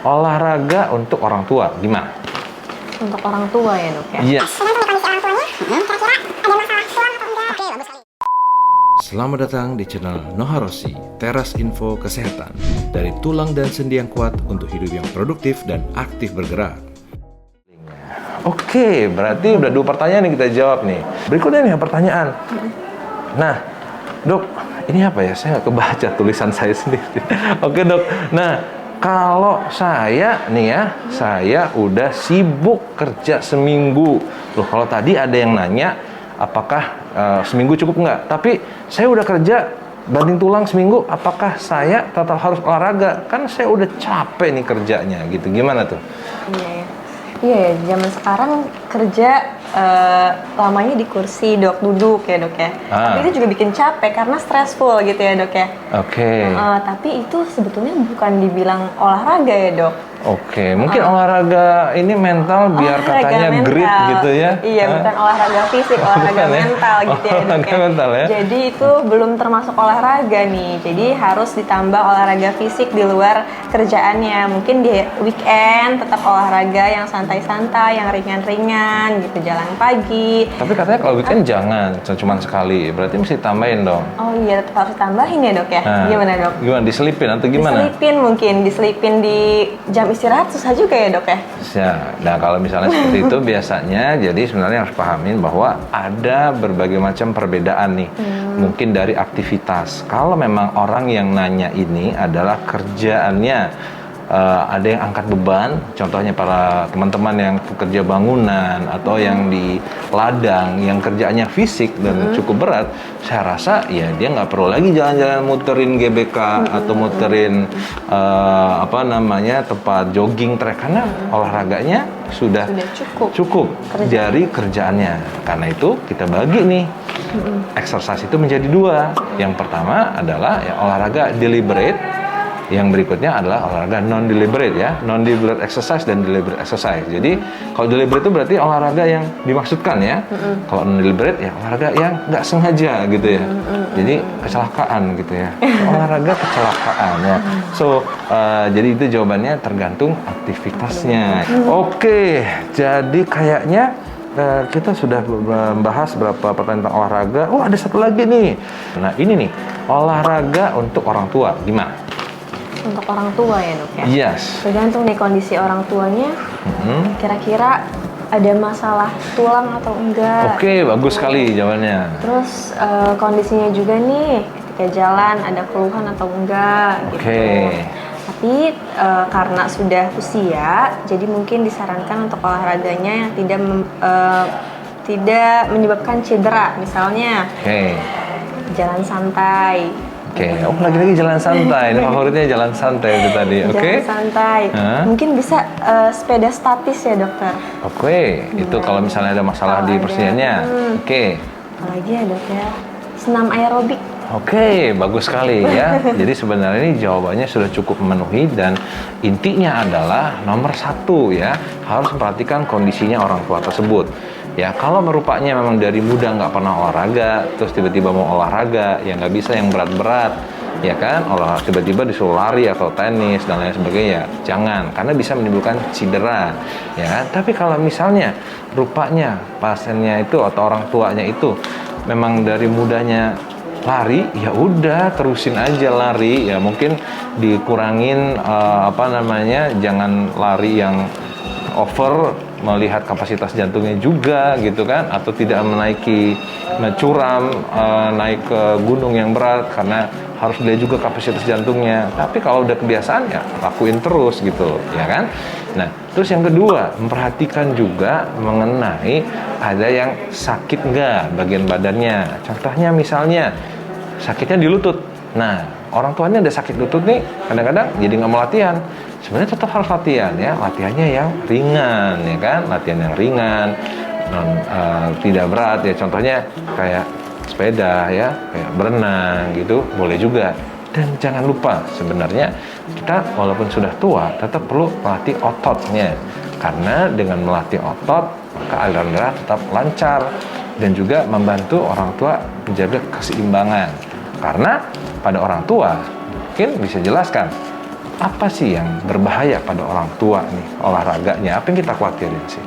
olahraga untuk orang tua gimana? Untuk orang tua ya dok ya? Iya. Tergantung kondisi orang tuanya, kira-kira ada masalah tulang atau enggak. Oke, bagus sekali. Selamat datang di channel Noharoshi, teras info kesehatan. Dari tulang dan sendi yang kuat untuk hidup yang produktif dan aktif bergerak. Oke, berarti udah 2 pertanyaan yang kita jawab nih. Berikutnya nih pertanyaan. Nah, dok, ini apa ya? Saya nggak kebaca tulisan saya sendiri. Oke dok, nah kalau saya nih ya, saya udah sibuk kerja seminggu. Loh, kalau tadi ada yang nanya, apakah seminggu cukup nggak? Tapi saya udah kerja banting tulang seminggu, apakah saya tetap harus olahraga? Kan saya udah capek nih kerjanya gitu. Gimana tuh? Iya ya. Iya ya, zaman sekarang kerja lamanya di kursi dok, duduk ya dok ya. Tapi itu juga bikin capek karena stressful gitu ya dok ya. Oke. Tapi itu sebetulnya bukan dibilang olahraga ya dok. Oke, mungkin olahraga ini mental biar Olahraga katanya mental. grit gitu ya. Iya, bukan olahraga fisik, olahraga Bukan ya? mental gitu ya dok Olahraga ya. mental ya. Jadi itu belum termasuk olahraga nih. Jadi harus ditambah olahraga fisik di luar kerjaannya. Mungkin di weekend tetap olahraga yang santai-santai, yang ringan-ringan gitu, jalan pagi. Tapi katanya kalau weekend jangan, cuma sekali. Berarti mesti tambahin dong. Oh iya, tetap harus tambahin ya dok ya. Nah, Gimana dok? Gimana, diselipin atau gimana? Diselipin di jam istirahat susah juga ya dok ya? Ya, nah kalau misalnya seperti itu biasanya, jadi sebenarnya harus pahamin bahwa ada berbagai macam perbedaan nih. Mungkin dari aktivitas. Kalau memang orang yang nanya ini adalah kerjaannya, ada yang angkat beban, contohnya para teman-teman yang pekerja bangunan atau yang di ladang, yang kerjaannya fisik dan cukup berat, saya rasa ya dia nggak perlu lagi jalan-jalan muterin GBK atau muterin tempat jogging track, karena olahraganya sudah cukup dari kerjaannya. Karena itu kita bagi nih exercise itu menjadi 2. Yang pertama adalah ya olahraga deliberate. Yang berikutnya adalah olahraga non-deliberate ya, non-deliberate exercise dan deliberate exercise. Jadi kalau deliberate itu berarti olahraga yang dimaksudkan ya. Kalau non-deliberate ya olahraga yang nggak sengaja gitu ya. Jadi kecelakaan gitu ya. Olahraga kecelakaan ya. So jadi itu jawabannya tergantung aktivitasnya. Oke, jadi kayaknya kita sudah membahas beberapa pertanyaan tentang olahraga. Oh, ada satu lagi nih. Nah ini nih, olahraga untuk orang tua gimana? Untuk orang tua ya dok ya? Yes. Tergantung nih kondisi orang tuanya, kira-kira ada masalah tulang atau enggak. Oke, bagus sekali jawabannya. Terus kondisinya juga nih, ketika jalan ada keluhan atau enggak gitu. Tapi karena sudah usia, jadi mungkin disarankan untuk olahraganya yang tidak menyebabkan cedera. Misalnya jalan santai. Lagi-lagi jalan santai. Ini favoritnya jalan santai itu tadi. Jalan santai. Mungkin bisa sepeda statis ya dokter. Itu kalau misalnya ada masalah di persendiannya. Apalagi ya dok ya, senam aerobik. Bagus sekali ya. Jadi sebenarnya ini jawabannya sudah cukup memenuhi, dan intinya adalah nomor 1 ya, harus memperhatikan kondisinya orang tua tersebut. Ya, kalau merupanya memang dari muda nggak pernah olahraga, terus tiba-tiba mau olahraga, ya nggak bisa yang berat-berat, ya kan? Olahraga tiba-tiba disuruh lari atau tenis dan lain sebagainya, ya jangan, karena bisa menimbulkan cedera, ya kan? Tapi kalau misalnya rupanya pasiennya itu atau orang tuanya itu memang dari mudanya lari, ya udah terusin aja lari, ya mungkin dikurangin jangan lari yang over, melihat kapasitas jantungnya juga gitu kan, atau tidak menaiki curam, naik ke gunung yang berat, karena harus dilihat juga kapasitas jantungnya. Tapi kalau udah kebiasaan ya lakuin terus gitu ya kan. Nah terus yang kedua, memperhatikan juga mengenai ada yang sakit nggak bagian badannya. Contohnya misalnya sakitnya di lutut. Nah orang tuanya ada sakit lutut nih, kadang-kadang jadi nggak mau latihan. Sebenarnya tetap harus latihan ya, latihannya yang ringan ya kan, latihan yang ringan, tidak berat ya, contohnya kayak sepeda ya, kayak berenang gitu, boleh juga. Dan jangan lupa sebenarnya kita walaupun sudah tua tetap perlu melatih ototnya, karena dengan melatih otot maka aliran darah tetap lancar dan juga membantu orang tua menjaga keseimbangan. Karena pada orang tua mungkin bisa jelaskan, apa sih yang berbahaya pada orang tua nih olahraganya? Apa yang kita khawatirin sih?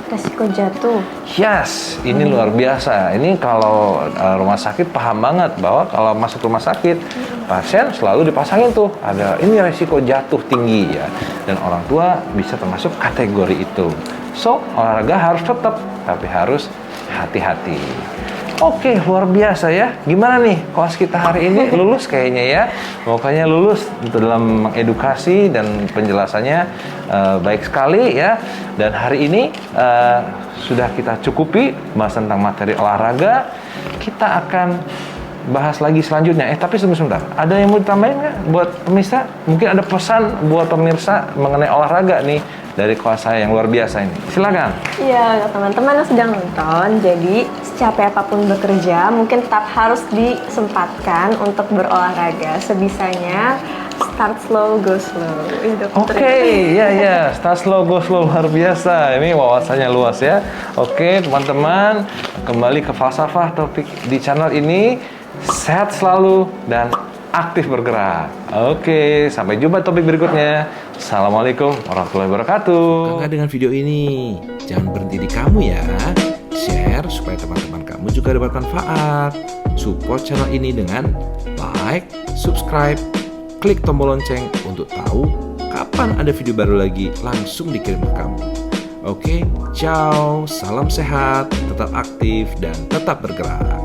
Resiko jatuh. Yes, ini luar biasa. Ini kalau rumah sakit paham banget bahwa kalau masuk rumah sakit, pasien selalu dipasangin tuh ada ini resiko jatuh tinggi ya. Dan orang tua bisa termasuk kategori itu. So, olahraga harus tetap, tapi harus hati-hati. Oke, luar biasa ya. Gimana nih kelas kita hari ini? Lulus kayaknya ya. Pokoknya lulus dalam mengedukasi dan penjelasannya baik sekali ya. Dan hari ini sudah kita cukupi bahas tentang materi olahraga. Kita akan bahas lagi selanjutnya. Tapi sebentar. Ada yang mau ditambahin nggak buat pemirsa? Mungkin ada pesan buat pemirsa mengenai olahraga nih dari kelas saya yang luar biasa ini. Silakan. Iya, teman-teman yang sedang nonton, jadi secapek apapun bekerja, mungkin tetap harus disempatkan untuk berolahraga. Sebisanya, start slow, go slow. Oke, ya, start slow, go slow, luar biasa. Ini wawasannya luas ya. Oke, teman-teman, kembali ke falsafah topik di channel ini. Sehat selalu dan aktif bergerak. Oke, sampai jumpa topik berikutnya. Assalamualaikum warahmatullahi wabarakatuh. Bangga dengan video ini. Jangan berhenti di kamu ya. Share supaya teman-teman kamu juga dapat manfaat. Support channel ini dengan like, subscribe, klik tombol lonceng untuk tahu kapan ada video baru lagi langsung dikirim ke kamu. Oke, ciao, salam sehat, tetap aktif dan tetap bergerak.